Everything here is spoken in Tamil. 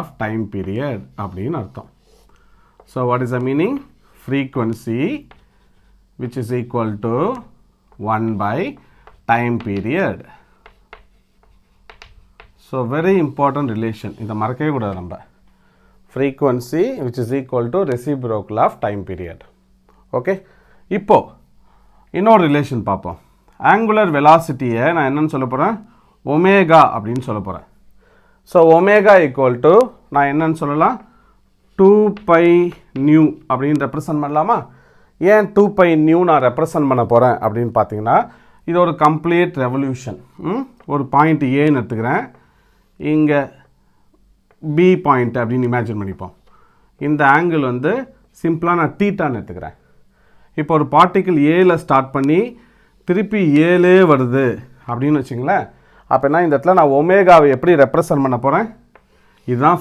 of time period அப்படின்னு அர்த்தம். So what is the meaning? Frequency which is equal to 1 by time period. So very important relation. இதை மறக்கவே கூடாது நம்ம. Frequency which is equal to reciprocal of time period. Okay? இப்போ இன்னொரு ரிலேஷன் பார்ப்போம். ஆங்குலர் வெலாசிட்டியை நான் என்னன்னு சொல்ல போகிறேன்? ஒமேகா அப்படின்னு சொல்ல போகிறேன். ஸோ ஒமேகா ஈக்குவல் டு நான் என்னன்னு சொல்லலாம்? 2π நியூ அப்படின்னு ரெப்ரசன்ட் பண்ணலாமா? ஏன் 2π நியூ நான் ரெப்ரசன்ட் பண்ண போகிறேன் அப்படின்னு பார்த்தீங்கன்னா, இது ஒரு கம்ப்ளீட் ரெவல்யூஷன். ஒரு பாயிண்ட் ஏன்னு எடுத்துக்கிறேன், இங்கே பி பாயிண்ட் அப்படின்னு இமேஜின் பண்ணிப்போம். இந்த ஆங்கிள் வந்து சிம்பிளாக நான் தீட்டான்னு எடுத்துக்கிறேன். இப்போ ஒரு பார்ட்டிக்கிள் ஏல ஸ்டார்ட் பண்ணி திருப்பி ஏலே வருது அப்படின்னு வச்சுங்களேன். அப்போனா இந்த இடத்துல நான் ஒமேகாவை எப்படி ரெப்ரசன்ட் பண்ண போகிறேன்? இதுதான்